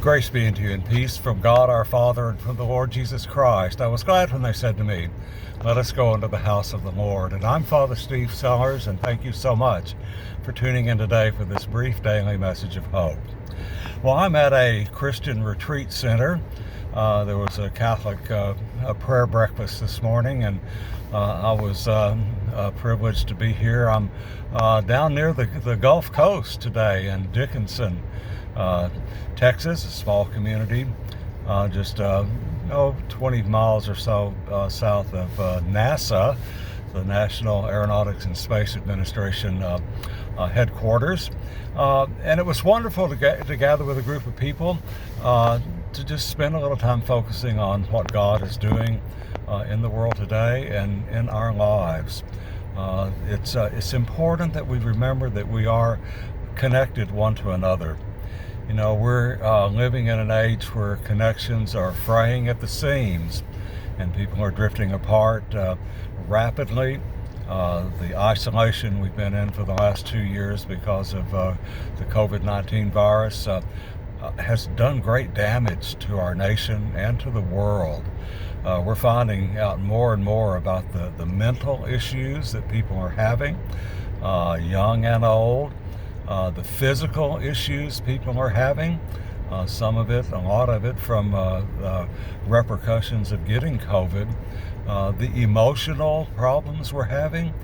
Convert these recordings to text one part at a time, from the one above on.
Grace be unto you and peace from God our Father and from the Lord Jesus Christ. I was glad when they said to me, let us go into the house of the Lord. And I'm Father Steve Sellers, and thank you so much for tuning in today for this brief daily message of hope. Well, I'm at a Christian retreat center. There was a Catholic a prayer breakfast this morning, and I was privileged to be here. I'm down near the Gulf Coast today in Dickinson, Texas, a small community, just 20 miles or so south of NASA, the National Aeronautics and Space Administration headquarters. And it was wonderful to gather with a group of people to just spend a little time focusing on what God is doing in the world today and in our lives. It's important that we remember that we are connected one to another. You know, we're living in an age where connections are fraying at the seams and people are drifting apart rapidly. The isolation we've been in for the last 2 years because of the COVID-19 virus has done great damage to our nation and to the world. We're finding out more and more about the mental issues that people are having, young and old. The physical issues people are having, some of it, a lot of it from the repercussions of getting COVID, the emotional problems we're having,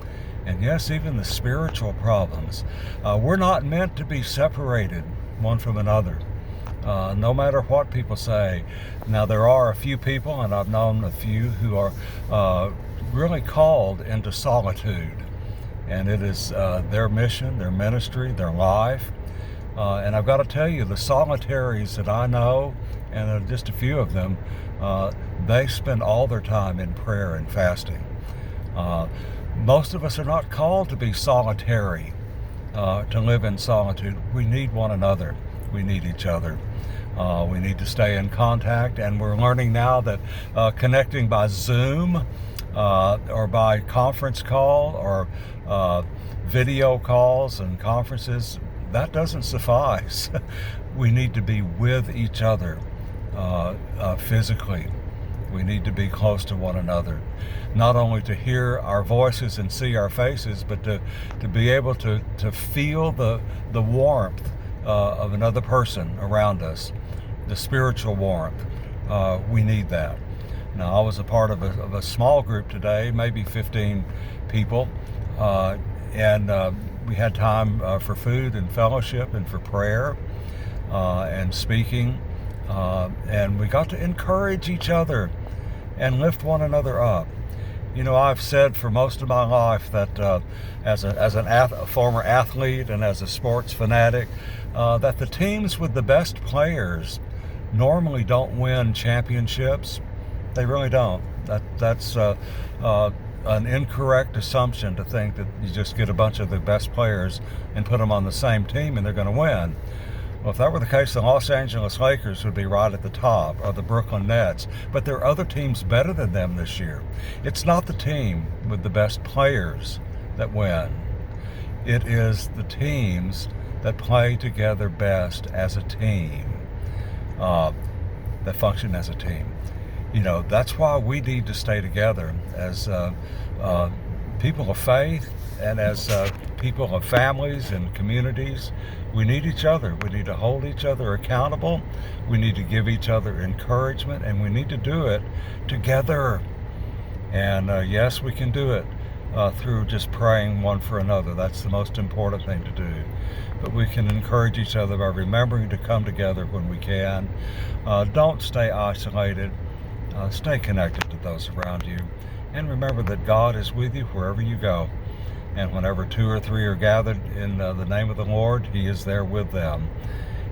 and yes, even the spiritual problems. We're not meant to be separated one from another, no matter what people say. Now, there are a few people, and I've known a few, who are really called into solitude. And it is their mission, their ministry, their life. And I've got to tell you, the solitaries that I know, and there are just a few of them, they spend all their time in prayer and fasting. Most of us are not called to be solitary, to live in solitude. We need one another. We need each other. We need to stay in contact, and we're learning now that connecting by Zoom or by conference call or video calls and conferences, that doesn't suffice. We need to be with each other physically. We need to be close to one another, not only to hear our voices and see our faces, but to be able to feel the warmth of another person around us, the spiritual warmth. We need that. Now, I was a part of a small group today, maybe 15 people, and we had time for food and fellowship and for prayer and speaking, and we got to encourage each other and lift one another up. You know, I've said for most of my life that as a former athlete and as a sports fanatic, that the teams with the best players normally don't win championships. They really don't. That's an incorrect assumption to think that you just get a bunch of the best players and put them on the same team and they're going to win. Well, if that were the case, the Los Angeles Lakers would be right at the top, or the Brooklyn Nets. But there are other teams better than them this year. It's not the team with the best players that win. It is the teams that play together best as a team, that function as a team. You know, that's why we need to stay together as people of faith and as people of families and communities. We need each other. We need to hold each other accountable. We need to give each other encouragement, and we need to do it together. And yes, we can do it through just praying one for another. That's the most important thing to do. But we can encourage each other by remembering to come together when we can. Don't stay isolated. Stay connected to those around you, and remember that God is with you wherever you go. And whenever 2 or 3 are gathered in the name of the Lord, He is there with them,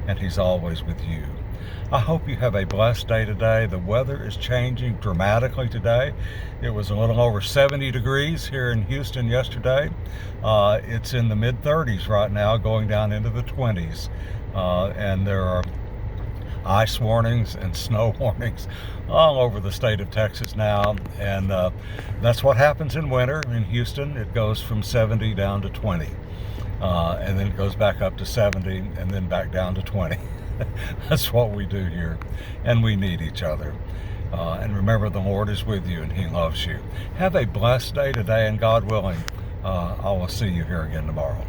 and He's always with you. I hope you have a blessed day today. The weather is changing dramatically today. It was a little over 70 degrees here in Houston yesterday. It's in the mid-30s right now, going down into the 20s. And there are ice warnings and snow warnings all over the state of Texas now, and that's what happens in winter in Houston. It goes from 70 down to 20, and then it goes back up to 70 and then back down to 20. That's what we do here, and we need each other. And remember, the Lord is with you and He loves you. Have a blessed day today, and God willing, I will see you here again tomorrow.